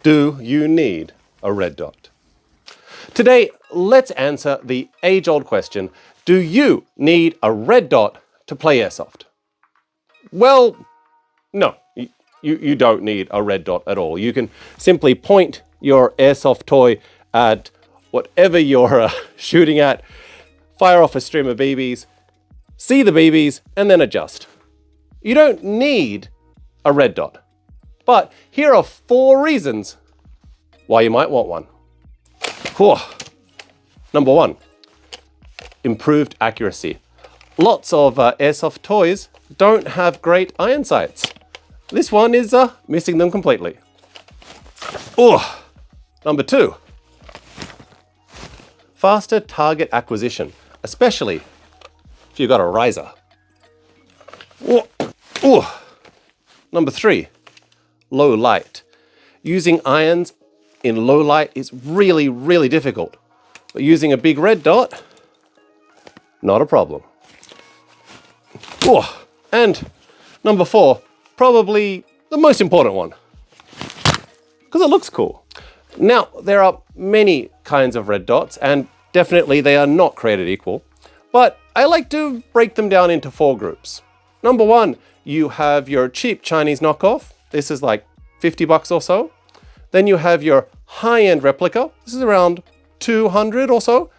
Do you need a red dot? Today, let's answer the age-old question, do you need a red dot to play Airsoft? Well, no, you don't need a red dot at all. You can simply point your Airsoft toy at whatever you're shooting at, fire off a stream of BBs, see the BBs, and then adjust. You don't need a red dot. But here are 4 reasons why you might want one. Whew. Number 1, improved accuracy. Lots of Airsoft toys don't have great iron sights. This one is missing them completely. Number 2, faster target acquisition, especially if you've got a riser. Number 3, low light. Using irons in low light is really, really difficult. But using a big red dot, not a problem. And number 4, probably the most important one, because it looks cool. Now, there are many kinds of red dots, and definitely they are not created equal, but I like to break them down into 4 groups. Number 1, you have your cheap Chinese knockoff. This is like 50 bucks or so. Then you have your high-end replica. This is around 200 or so.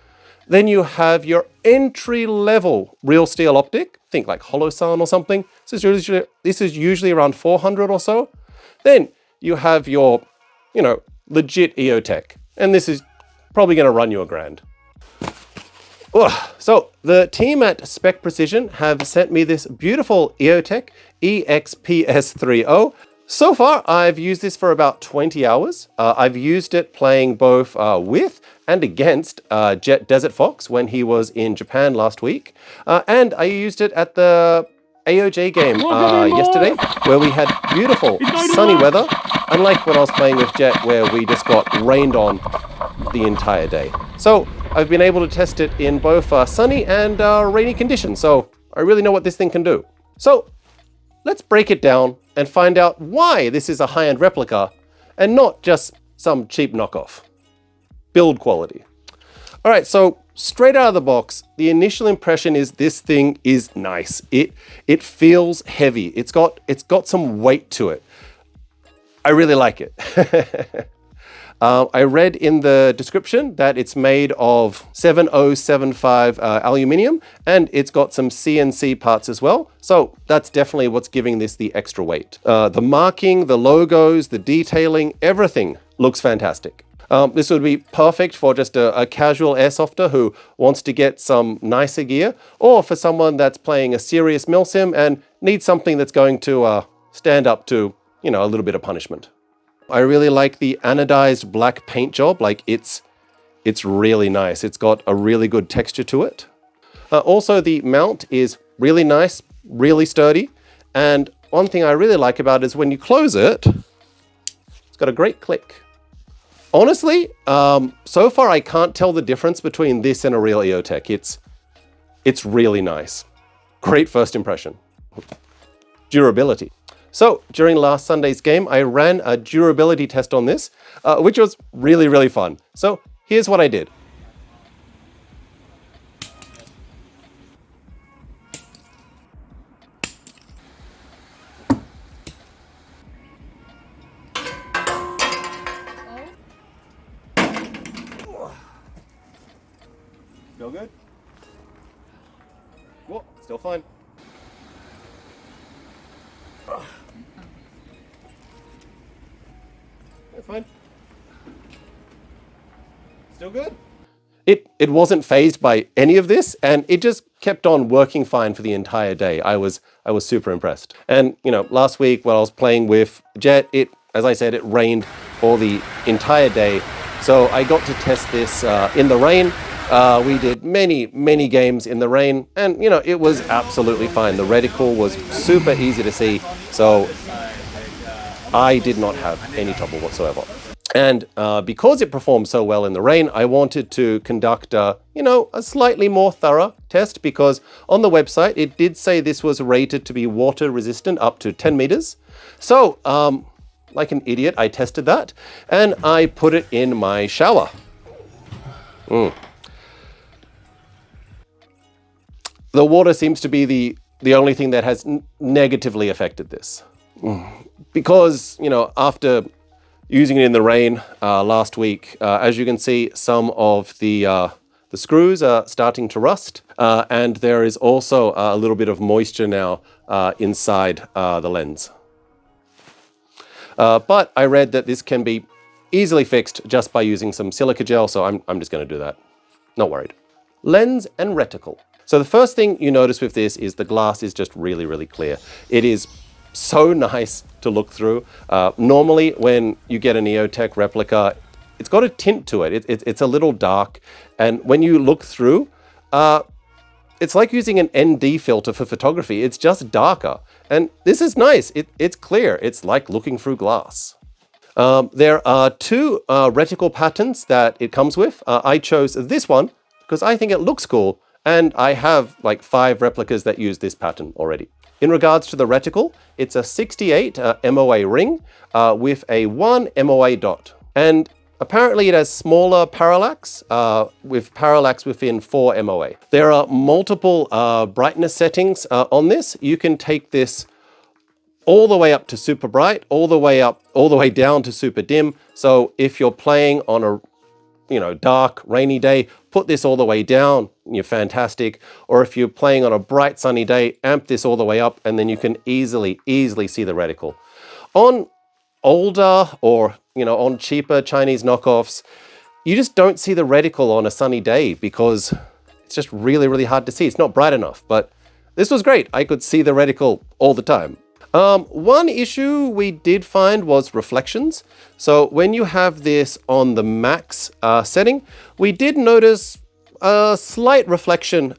Then you have your entry-level real steel optic. Think like Holosun or something. This is usually around 400 or so. Then you have your, legit EOTech. And this is probably going to run you $1,000. So the team at Specprecision have sent me this beautiful EOTech EXPS30. So far, I've used this for about 20 hours. I've used it playing both with and against Jet Desert Fox when he was in Japan last week. And I used it at the AOJ game yesterday, where we had beautiful sunny weather, unlike when I was playing with Jet, where we just got rained on the entire day. So I've been able to test it in both sunny and rainy conditions, so I really know what this thing can do. So let's break it down and find out why this is a high-end replica and not just some cheap knockoff. Build quality. All right, so straight out of the box, the initial impression is this thing is nice. It feels heavy. It's got some weight to it. I really like it. I read in the description that it's made of 7075 aluminium, and it's got some CNC parts as well. So that's definitely what's giving this the extra weight. The marking, the logos, the detailing, everything looks fantastic. This would be perfect for just a casual airsofter who wants to get some nicer gear, or for someone that's playing a serious milsim and needs something that's going to stand up to, a little bit of punishment. I really like the anodized black paint job. Like it's really nice. It's got a really good texture to it. Also, the mount is really nice, really sturdy. And one thing I really like about it is when you close it, it's got a great click. Honestly, so far I can't tell the difference between this and a real EOTech. It's really nice. Great first impression. Durability. So during last Sunday's game, I ran a durability test on this, which was really, really fun. So here's what I did. Feel good? Well, still fine. That's fine. Still good? It wasn't phased by any of this, and it just kept on working fine for the entire day. I was super impressed. And last week when I was playing with Jet, as I said, it rained for the entire day. So I got to test this in the rain. We did many games in the rain, and it was absolutely fine. The reticle was super easy to see, so I did not have any trouble whatsoever. And because it performed so well in the rain, I wanted to conduct a slightly more thorough test, because on the website it did say this was rated to be water resistant up to 10 meters. So like an idiot, I tested that, and I put it in my shower. The water seems to be the only thing that has negatively affected this. Because, you know, after using it in the rain last week, as you can see, some of the screws are starting to rust, and there is also a little bit of moisture now inside the lens. But I read that this can be easily fixed just by using some silica gel, so I'm just going to do that. Not worried. Lens and reticle. So the first thing you notice with this is the glass is just really, really clear. It is so nice to look through. Normally when you get an EOTech replica, it's got a tint to it. It's a little dark, and when you look through, it's like using an ND filter for photography. It's just darker, and this is nice. It's clear. It's like looking through glass. There are two reticle patterns that it comes with. I chose this one because I think it looks cool, and I have like 5 replicas that use this pattern already. In regards to the reticle, it's a 68 MOA ring with a 1 MOA dot. And apparently it has smaller parallax, with parallax within 4 MOA. There are multiple brightness settings on this. You can take this all the way up to super bright, all the way down to super dim. So if you're playing on a dark, rainy day, put this all the way down, you're fantastic. Or if you're playing on a bright, sunny day, amp this all the way up, and then you can easily see the reticle. On older or, on cheaper Chinese knockoffs, you just don't see the reticle on a sunny day because it's just really, really hard to see. It's not bright enough, but this was great. I could see the reticle all the time. One issue we did find was reflections. So when you have this on the max setting, we did notice a slight reflection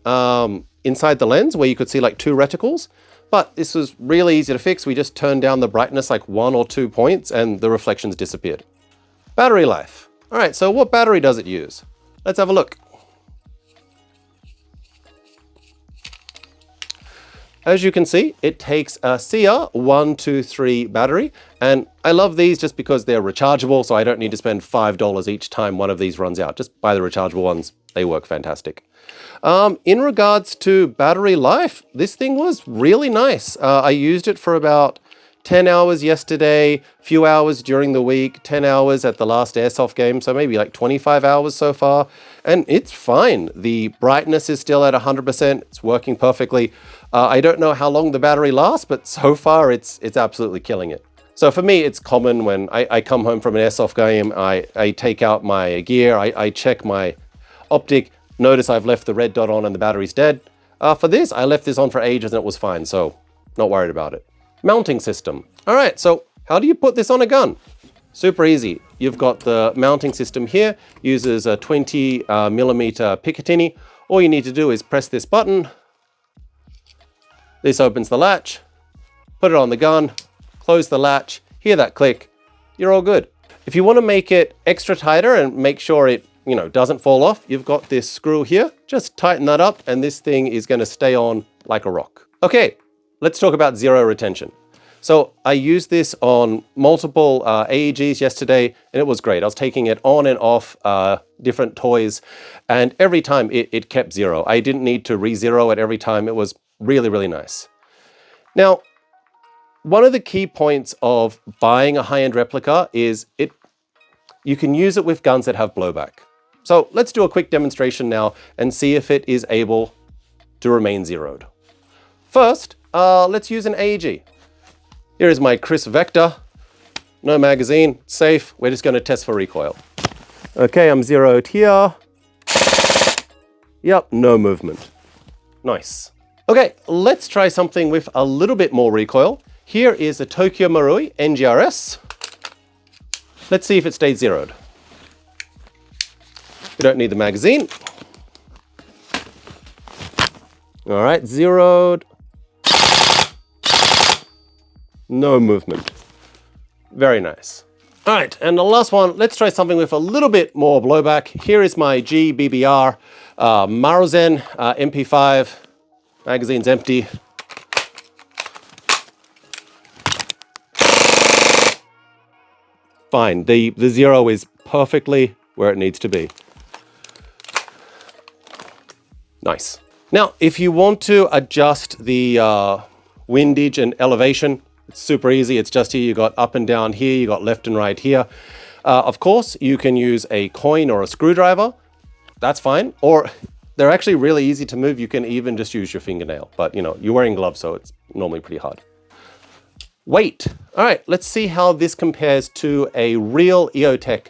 inside the lens where you could see like 2 reticles, but this was really easy to fix. We just turned down the brightness like 1 or 2 points and the reflections disappeared. Battery life. All right, so what battery does it use? Let's have a look. As you can see, it takes a CR123 battery, and I love these just because they're rechargeable, so I don't need to spend $5 each time one of these runs out. Just buy the rechargeable ones. They work fantastic. In regards to battery life, this thing was really nice. I used it for about 10 hours yesterday, few hours during the week, 10 hours at the last Airsoft game, so maybe like 25 hours so far, and it's fine. The brightness is still at 100%. It's working perfectly. I don't know how long the battery lasts, but so far it's absolutely killing it. So for me, it's common when I come home from an Airsoft game, I take out my gear, I check my optic, notice I've left the red dot on and the battery's dead. For this, I left this on for ages and it was fine, so not worried about it. Mounting system. All right, so how do you put this on a gun? Super easy. You've got the mounting system here, uses a 20 millimeter Picatinny. All you need to do is press this button. This opens the latch, put it on the gun, close the latch, hear that click, you're all good. If you want to make it extra tighter and make sure it, doesn't fall off, you've got this screw here. Just tighten that up and this thing is going to stay on like a rock. Okay, let's talk about zero retention. So I used this on multiple AEGs yesterday and it was great. I was taking it on and off different toys and every time it kept zero. I didn't need to re-zero it every time. It was really, really nice. Now, one of the key points of buying a high-end replica is you can use it with guns that have blowback. So let's do a quick demonstration now and see if it is able to remain zeroed. First, let's use an AEG. Here is my Chris Vector. No magazine, safe. We're just going to test for recoil. Okay, I'm zeroed here. Yep, no movement. Nice. Okay, let's try something with a little bit more recoil. Here is a Tokyo Marui NGRS. Let's see if it stays zeroed. We don't need the magazine. All right, zeroed. No movement. Very nice. All right, and the last one, let's try something with a little bit more blowback. Here is my GBBR Maruzen MP5. Magazine's empty. fine. The zero is perfectly where it needs to be. Nice. Now, if you want to adjust the windage and elevation, it's super easy. It's just here. You got up and down here. You got left and right here. Of course, you can use a coin or a screwdriver. That's fine. Or they're actually really easy to move. You can even just use your fingernail. But, you know, you're wearing gloves, so it's normally pretty hard. Weight. All right, let's see how this compares to a real EOTech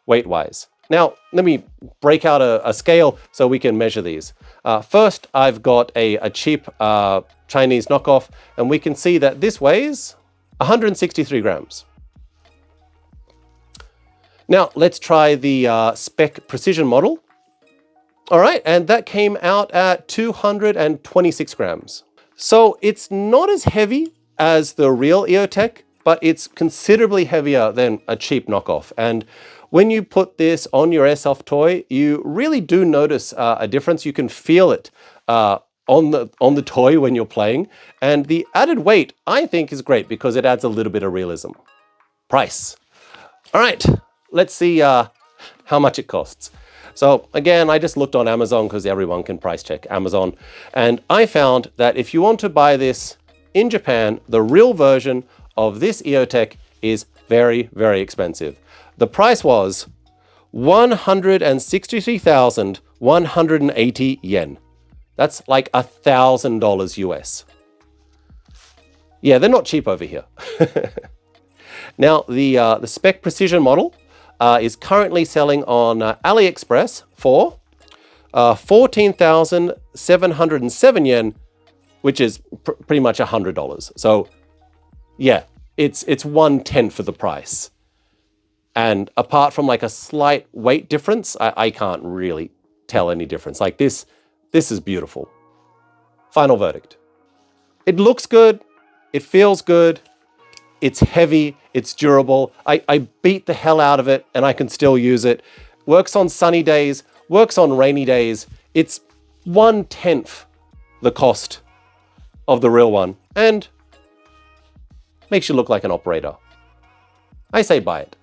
weight-wise. Now, let me break out a scale so we can measure these. First, I've got a cheap Chinese knockoff, and we can see that this weighs 163 grams. Now, let's try the Specprecision model. All right, and that came out at 226 grams. So it's not as heavy as the real EOTech, but it's considerably heavier than a cheap knockoff. And when you put this on your Airsoft toy, you really do notice a difference. You can feel it on the toy when you're playing. And the added weight, I think, is great because it adds a little bit of realism. Price. All right, let's see how much it costs. So again, I just looked on Amazon because everyone can price check Amazon. And I found that if you want to buy this in Japan, the real version of this EOTech is very, very expensive. The price was 163,180 yen. That's like $1,000 US. Yeah, they're not cheap over here. Now, the Specprecision model is currently selling on AliExpress for 14,707 yen, which is pretty much $100. So yeah, it's 1/10 of the price. And apart from like a slight weight difference, I can't really tell any difference. Like this is beautiful. Final verdict. It looks good. It feels good. It's heavy. It's durable. I beat the hell out of it and I can still use it. Works on sunny days, works on rainy days. It's 1/10 the cost of the real one and makes you look like an operator. I say buy it.